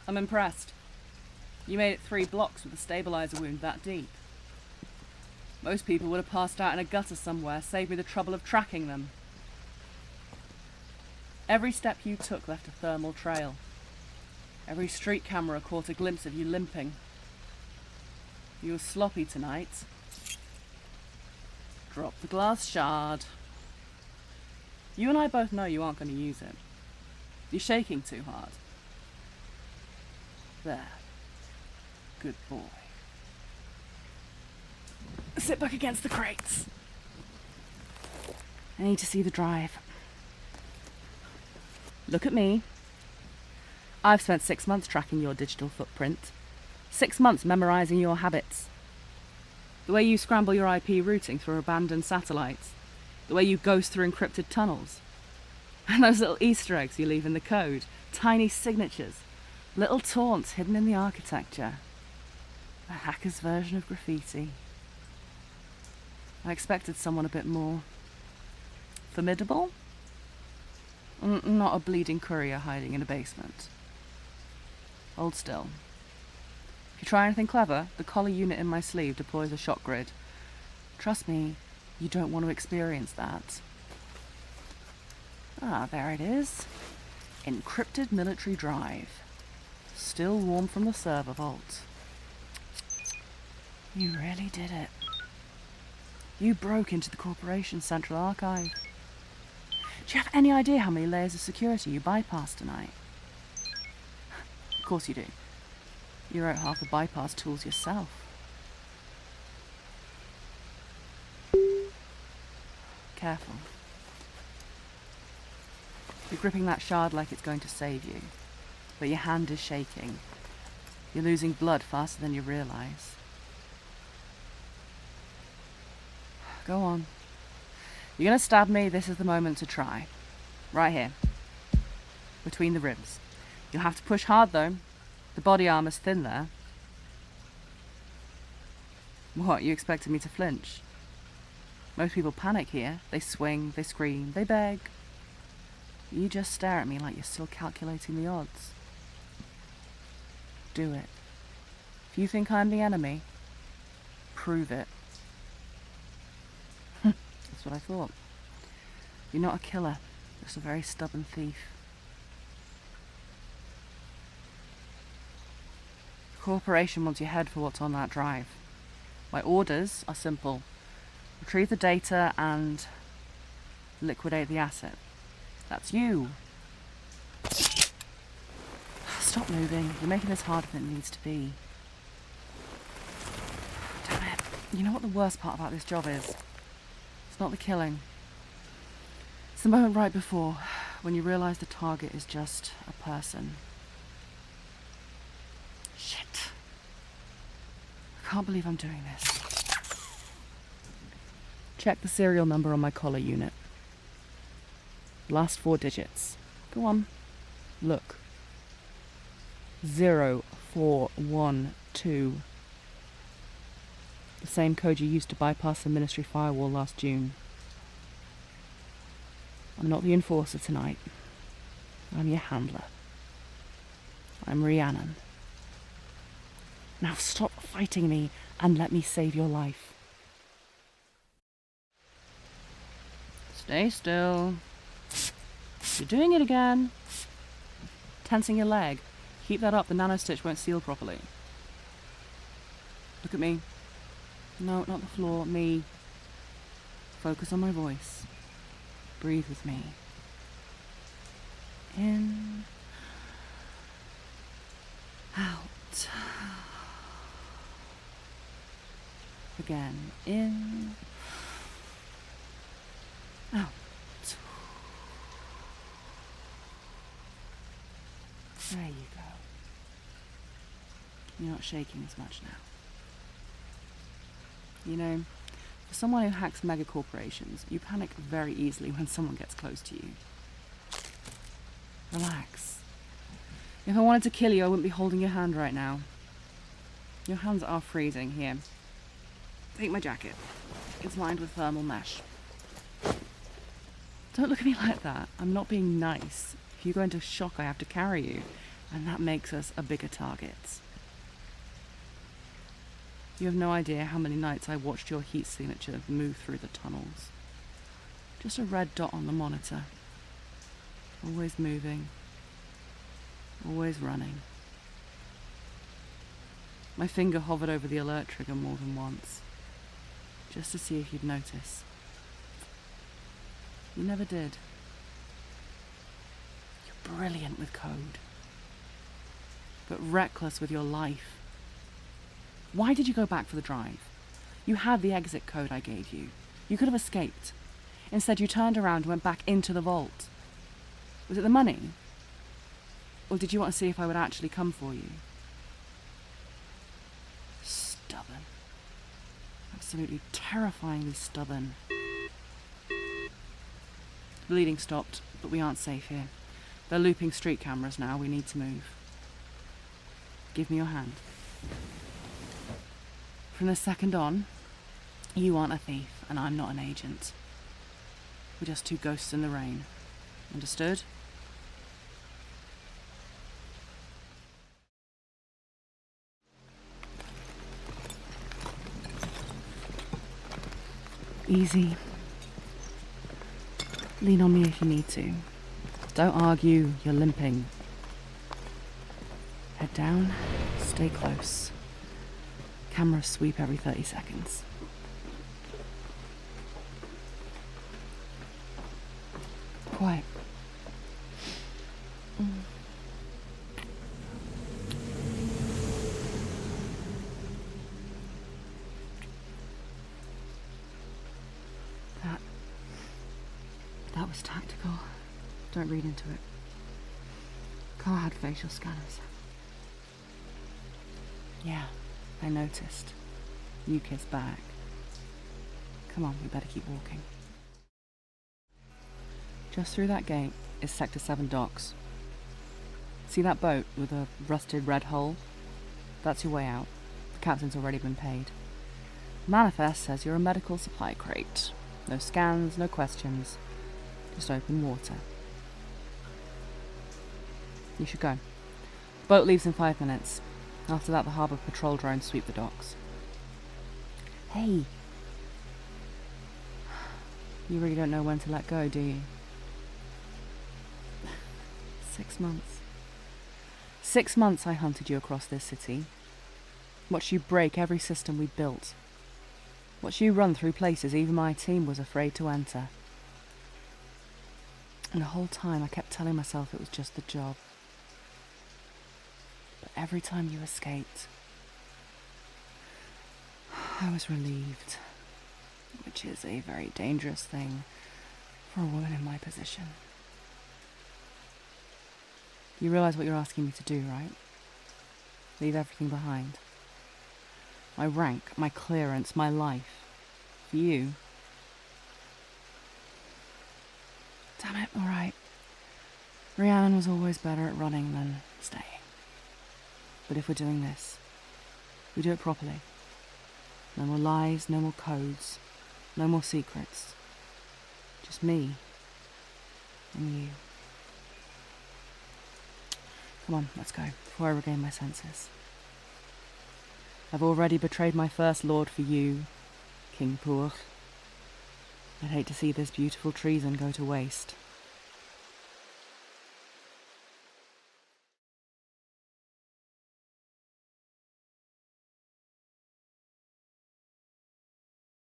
I'm impressed. You made it 3 blocks with a stabilizer wound that deep. Most people would have passed out in a gutter somewhere, save me the trouble of tracking them. Every step you took left a thermal trail. Every street camera caught a glimpse of you limping. You were sloppy tonight. Drop the glass shard. You and I both know you aren't going to use it. You're shaking too hard. There. Good boy. Sit back against the crates. I need to see the drive. Look at me. I've spent 6 months tracking your digital footprint. 6 months memorizing your habits. The way you scramble your IP routing through abandoned satellites. The way you ghost through encrypted tunnels. And those little Easter eggs you leave in the code. Tiny signatures. Little taunts hidden in the architecture. A hacker's version of graffiti. I expected someone a bit more formidable. Not a bleeding courier hiding in a basement. Hold still. If you try anything clever, the collar unit in my sleeve deploys a shock grid. Trust me, you don't want to experience that. Ah, there it is. Encrypted military drive. Still warm from the server vault. You really did it. You broke into the corporation's central archive. Do you have any idea how many layers of security you bypassed tonight? Of course you do. You wrote half the bypass tools yourself. Careful. You're gripping that shard like it's going to save you, but your hand is shaking. You're losing blood faster than you realise. Go on. You're going to stab me, this is the moment to try. Right here. Between the ribs. You'll have to push hard though. The body armour's thin there. What, you expected me to flinch? Most people panic here. They swing, they scream, they beg. You just stare at me like you're still calculating the odds. Do it. If you think I'm the enemy, prove it. That's what I thought. You're not a killer, just a very stubborn thief. The corporation wants your head for what's on that drive. My orders are simple. Retrieve the data and liquidate the asset. That's you. Stop moving. You're making this harder than it needs to be. Damn it. You know what the worst part about this job is? It's not the killing. It's the moment right before, when you realise the target is just a person. Shit. I can't believe I'm doing this. Check the serial number on my collar unit. Last 4 digits. Go on. Look. 0412. The same code you used to bypass the ministry firewall last June. I'm not the enforcer tonight. I'm your handler. I'm Rhiannon. Now stop fighting me and let me save your life. Stay still. You're doing it again. Tensing your leg. Keep that up, the nanostitch won't seal properly. Look at me. No, not the floor, me. Focus on my voice. Breathe with me. In. Out. Again. In. Out. There you go. You're not shaking as much now. You know, for someone who hacks mega corporations, you panic very easily when someone gets close to you. Relax. If I wanted to kill you, I wouldn't be holding your hand right now. Your hands are freezing. Here. Take my jacket. It's lined with thermal mesh. Don't look at me like that. I'm not being nice. If you go into shock, I have to carry you. And that makes us a bigger target. You have no idea how many nights I watched your heat signature move through the tunnels. Just a red dot on the monitor. Always moving. Always running. My finger hovered over the alert trigger more than once, just to see if you'd notice. You never did. You're brilliant with code, but reckless with your life. Why did you go back for the drive? You had the exit code I gave you. You could have escaped. Instead, you turned around and went back into the vault. Was it the money? Or did you want to see if I would actually come for you? Stubborn. Absolutely terrifyingly stubborn. The bleeding stopped, but we aren't safe here. They're looping street cameras now. We need to move. Give me your hand. From this second on, you aren't a thief and I'm not an agent. We're just two ghosts in the rain. Understood? Easy. Lean on me if you need to. Don't argue, you're limping. Head down, stay close. Camera sweep every 30 seconds. Quiet. That was tactical. Don't read into it. Car had facial scanners. Yeah, I noticed. New kid's back. Come on, we better keep walking. Just through that gate is Sector 7 docks. See that boat with a rusted red hull? That's your way out. The captain's already been paid. Manifest says you're a medical supply crate. No scans, no questions. Just open water. You should go. Boat leaves in 5 minutes. After that, the harbour patrol drones sweep the docks. Hey! You really don't know when to let go, do you? 6 months. 6 months I hunted you across this city. Watched you break every system we built. Watched you run through places even my team was afraid to enter. And the whole time I kept telling myself it was just the job. But every time you escaped, I was relieved, which is a very dangerous thing for a woman in my position. You realize what you're asking me to do, right? Leave everything behind. My rank, my clearance, my life. For you. Damn it, alright. Rhiannon was always better at running than staying. But if we're doing this, we do it properly. No more lies, no more codes, no more secrets. Just me and you. Come on, let's go, before I regain my senses. I've already betrayed my first lord for you, King Pour. I'd hate to see this beautiful treason go to waste.